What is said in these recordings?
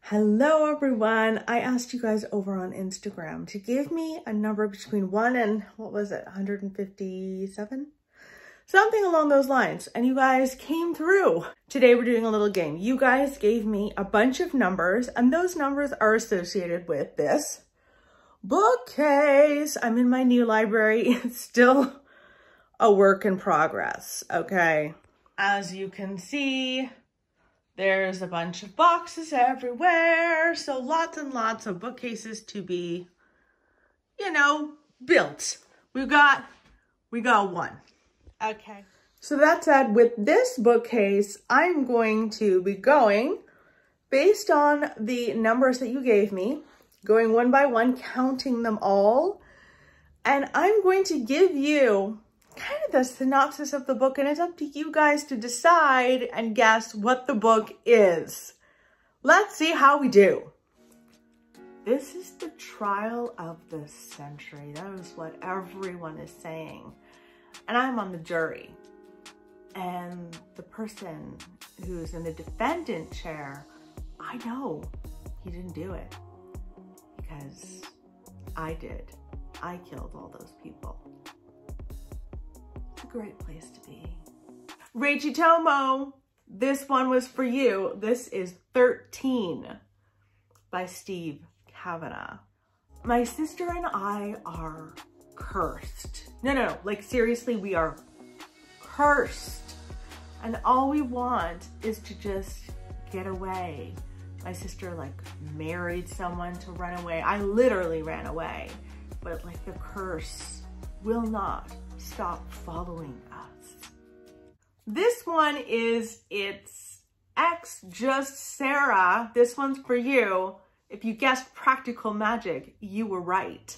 Hello everyone. I asked you guys over on Instagram to give me a number between 1 and, what was it, 157? Something along those lines. And you guys came through. Today we're doing a little game. You guys gave me a bunch of numbers and those numbers are associated with this bookcase. I'm in my new library. It's still a work in progress, okay? As you can see, there's a bunch of boxes everywhere, so lots and lots of bookcases to be, you know, built. We got one. Okay. So that said, with this bookcase, I'm going to be going based on the numbers that you gave me, going one by one, counting them all, and I'm going to give you kind of the synopsis of the book, and it's up to you guys to decide and guess what the book is. Let's see how we do. This is the trial of the century. That is what everyone is saying. And I'm on the jury. And the person who's in the defendant chair, I know he didn't do it because I did. I killed all those people. Great place to be. Rachie Tomo, this one was for you. This is 13 by Steve Kavanaugh. My sister and I are cursed. No, like seriously, we are cursed. And all we want is to just get away. My sister like married someone to run away. I literally ran away, but like the curse will not stop following us. This one is It's X Just Sarah. This one's for you. If you guessed practical magic, you were right.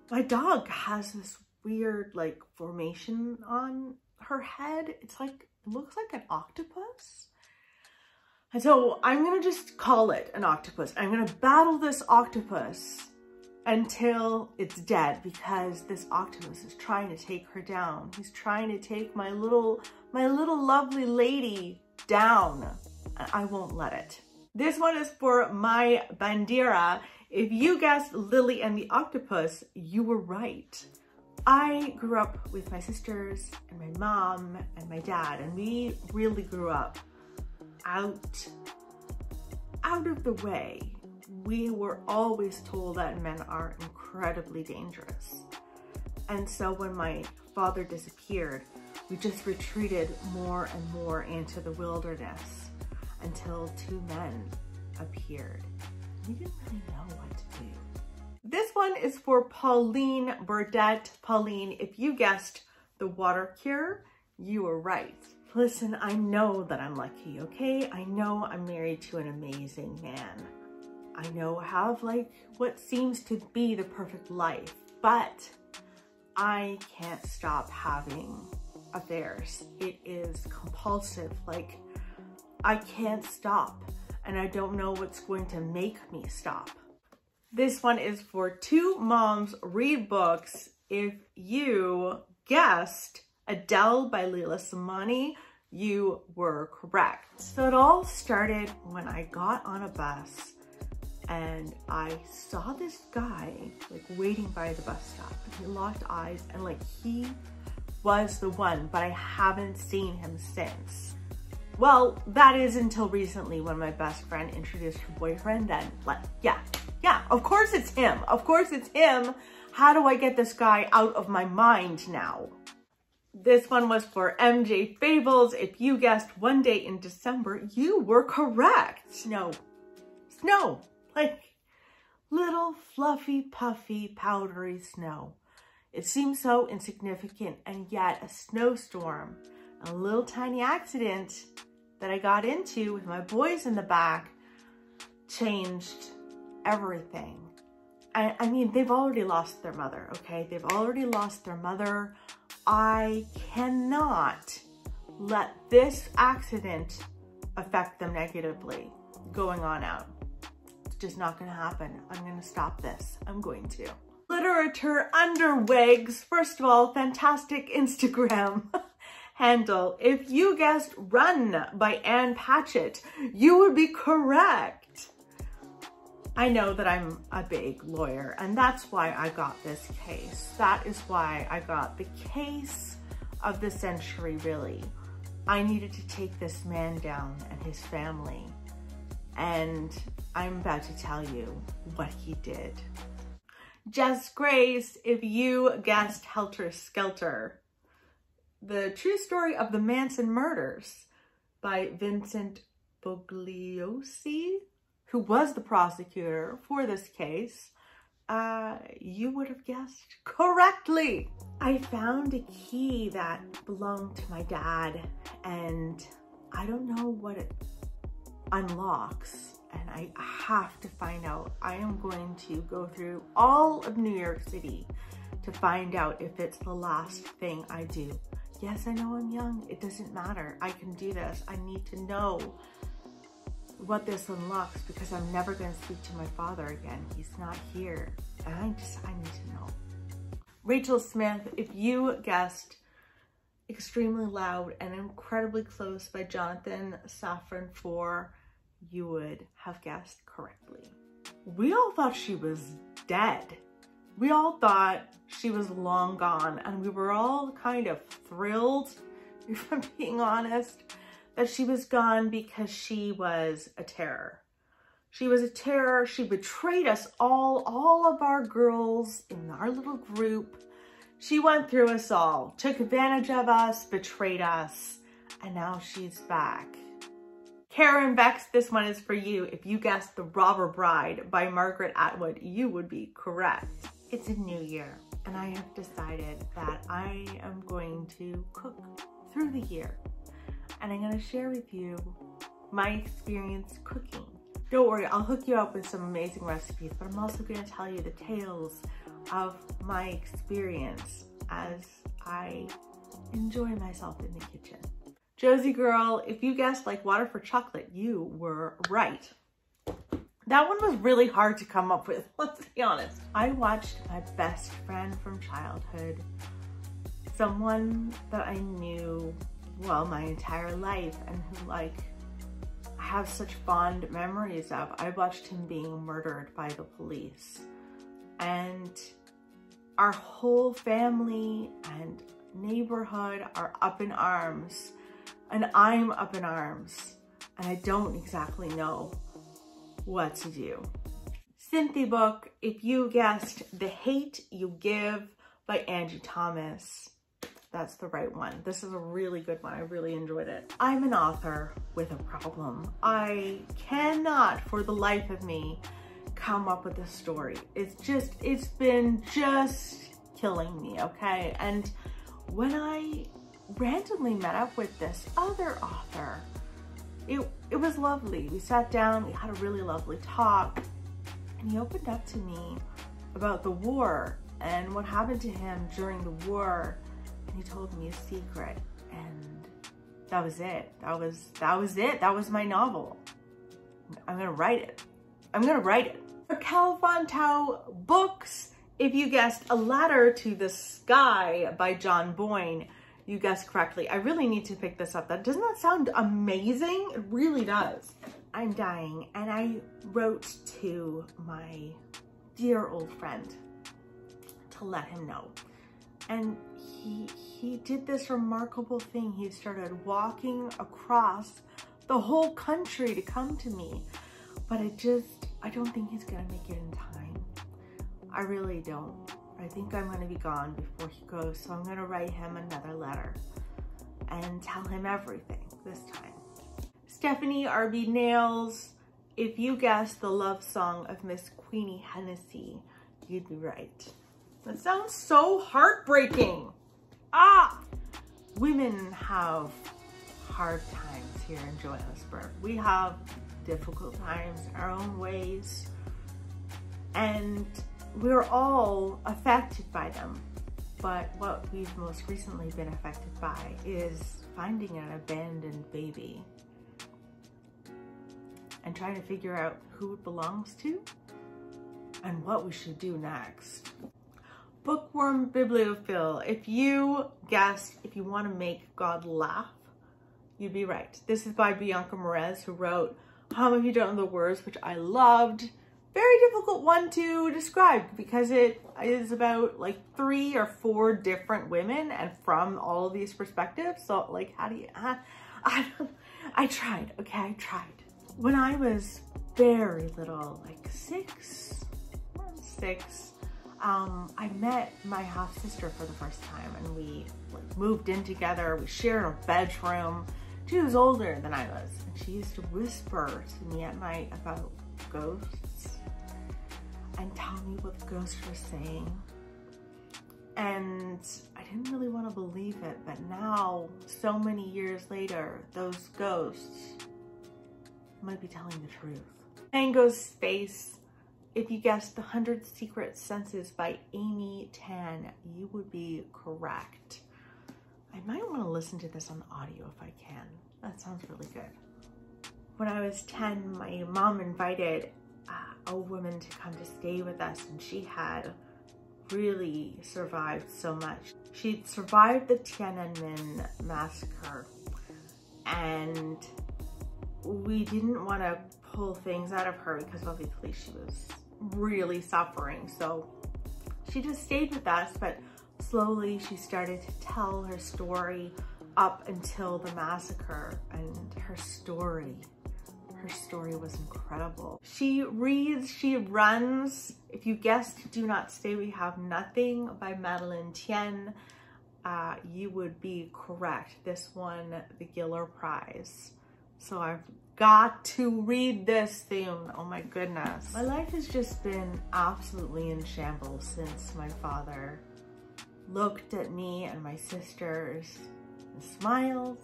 My dog has this weird like formation on her head. It's like, it looks like an octopus. And so I'm gonna just call it an octopus. I'm gonna battle this octopus until it's dead, because this octopus is trying to take her down. He's trying to take my little lovely lady down. I won't let it. This one is for my Bandera. If you guessed Lily and the Octopus, you were right. I grew up with my sisters and my mom and my dad, and we really grew up out of the way. We were always told that men are incredibly dangerous. And so when my father disappeared, we just retreated more and more into the wilderness until two men appeared. We didn't really know what to do. This one is for Pauline Burdette. Pauline, if you guessed The Water Cure, you were right. Listen, I know that I'm lucky, okay? I know I'm married to an amazing man. I know I have like what seems to be the perfect life, but I can't stop having affairs. It is compulsive. Like, I can't stop, and I don't know what's going to make me stop. This one is for Two Moms Read Books. If you guessed Adele by Leila Samani, you were correct. So it all started when I got on a bus and I saw this guy like waiting by the bus stop, and we locked eyes, and like he was the one, but I haven't seen him since. Well, that is until recently when my best friend introduced her boyfriend, and like, yeah, of course it's him. Of course it's him. How do I get this guy out of my mind now? This one was for MJ Fables. If you guessed One Day in December, you were correct. Snow. Like little fluffy, puffy, powdery snow. It seems so insignificant, and yet a snowstorm, a little tiny accident that I got into with my boys in the back changed everything. I mean, they've already lost their mother, okay? They've already lost their mother. I cannot let this accident affect them negatively going on out. Just not gonna happen. I'm gonna stop this. I'm going to. Literature under Wigs. First of all, fantastic Instagram handle. If you guessed Run by Anne Patchett, you would be correct. I know that I'm a big lawyer, and that's why I got this case. That is why I got the case of the century, really. I needed to take this man down and his family, and I'm about to tell you what he did. Just Grace, if you guessed Helter Skelter, the true story of the Manson murders by Vincent Bugliosi, who was the prosecutor for this case, you would have guessed correctly. I found a key that belonged to my dad, and I don't know what it unlocks, and I have to find out. I am going to go through all of New York City to find out if it's the last thing I do. Yes, I know I'm young. It doesn't matter. I can do this. I need to know what this unlocks because I'm never going to speak to my father again. He's not here. And I need to know. Rachel Smith, if you guessed Extremely Loud and Incredibly Close by Jonathan Safran Foer, you would have guessed correctly. We all thought she was dead. We all thought she was long gone, and we were all kind of thrilled, if I'm being honest, that she was gone because she was a terror. She was a terror. She betrayed us all of our girls in our little group. She went through us all, took advantage of us, betrayed us, and now she's back. Karen Bex, this one is for you. If you guessed The Robber Bride by Margaret Atwood, you would be correct. It's a new year, and I have decided that I am going to cook through the year. And I'm going to share with you my experience cooking. Don't worry, I'll hook you up with some amazing recipes, but I'm also going to tell you the tales of my experience as I enjoy myself in the kitchen. Josie girl, if you guessed Like Water for Chocolate, you were right. That one was really hard to come up with, let's be honest. I watched my best friend from childhood, someone that I knew well my entire life and who I have such fond memories of. I watched him being murdered by the police, and our whole family and neighborhood are up in arms, and I'm up in arms, and I don't exactly know what to do. Cynthia book, if you guessed The Hate You Give by Angie Thomas, that's the right one. This is a really good one. I really enjoyed it. I'm an author with a problem. I cannot for the life of me come up with a story. It's been just killing me, okay? And when I randomly met up with this other author, it was lovely. We sat down, we had a really lovely talk, and he opened up to me about the war and what happened to him during the war. And he told me a secret, and that was it. That was it. That was my novel. I'm gonna write it. I'm gonna write it. Raquel Fontau books, if you guessed A Ladder to the Sky by John Boyne, you guessed correctly. I really need to pick this up. Doesn't that sound amazing? It really does. I'm dying, and I wrote to my dear old friend to let him know. And he did this remarkable thing. He started walking across the whole country to come to me. But I don't think he's gonna make it in time. I really don't. I think I'm gonna be gone before he goes. So I'm gonna write him another letter and tell him everything this time. Stephanie RB Nails, if you guessed The Love Song of Miss Queenie Hennessy, you'd be right. That sounds so heartbreaking. Women have hard times here in Johannesburg. We have difficult times in our own ways, and we're all affected by them. But what we've most recently been affected by is finding an abandoned baby and trying to figure out who it belongs to and what we should do next. Bookworm Bibliophile, if you guessed If You Want to Make God Laugh, you'd be right. This is by Bianca Merez, who wrote How Have You Done the Words, which I loved. very difficult one to describe because it is about like 3 or 4 different women and from all of these perspectives. So like, how do you, I tried, okay, I tried. When I was very little, like 6, I met my half sister for the first time, and we like moved in together. We shared a bedroom. She was older than I was, and she used to whisper to me at night about ghosts and tell me what the ghosts were saying. And I didn't really want to believe it, but now, so many years later, those ghosts might be telling the truth. Mango's Space. If you guessed The 100 Secret Senses by Amy Tan, you would be correct. I might want to listen to this on audio if I can. That sounds really good. When I was 10, my mom invited a woman to come to stay with us, and she had really survived so much. She'd survived the Tiananmen massacre, and we didn't want to pull things out of her because obviously she was really suffering. So she just stayed with us, but slowly she started to tell her story up until the massacre, and her story was incredible. She reads, she runs. If you guessed Do Not Stay, We Have Nothing by Madeline Tien, you would be correct. This won the Giller Prize. So I've got to read this soon. Oh my goodness. My life has just been absolutely in shambles since my father looked at me and my sisters and smiled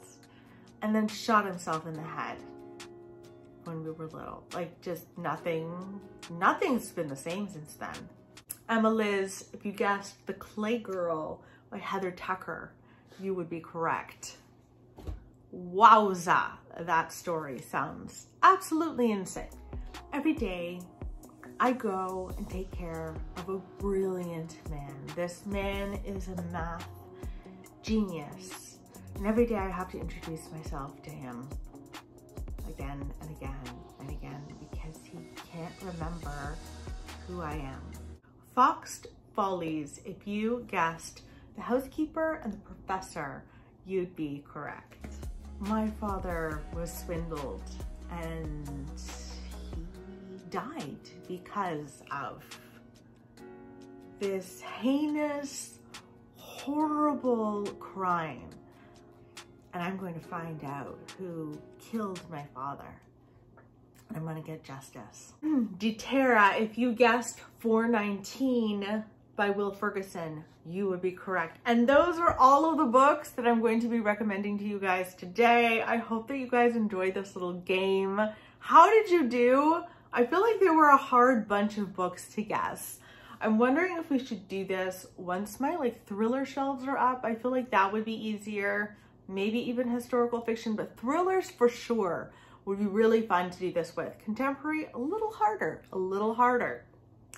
and then shot himself in the head when we were little. Like, just nothing's been the same since then. Emma Liz, if you guessed The Clay Girl by Heather Tucker, you would be correct. Wowza, that story sounds absolutely insane. Every day I go and take care of a brilliant man. This man is a math genius, and every day I have to introduce myself to him again and again and again because he can't remember who I am. Foxed Follies, if you guessed The Housekeeper and the Professor, you'd be correct. My father was swindled and he died because of this heinous, horrible crime. And I'm going to find out who killed my father. I'm going to get justice. Deterra, if you guessed 419 by Will Ferguson, you would be correct. And those are all of the books that I'm going to be recommending to you guys today. I hope that you guys enjoyed this little game. How did you do? I feel like there were a hard bunch of books to guess. I'm wondering if we should do this once my like thriller shelves are up. I feel like that would be easier. Maybe even historical fiction, but thrillers for sure would be really fun to do this with. Contemporary, a little harder, a little harder.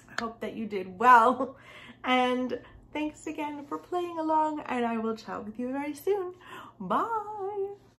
I hope that you did well. And thanks again for playing along, and I will chat with you very soon. Bye.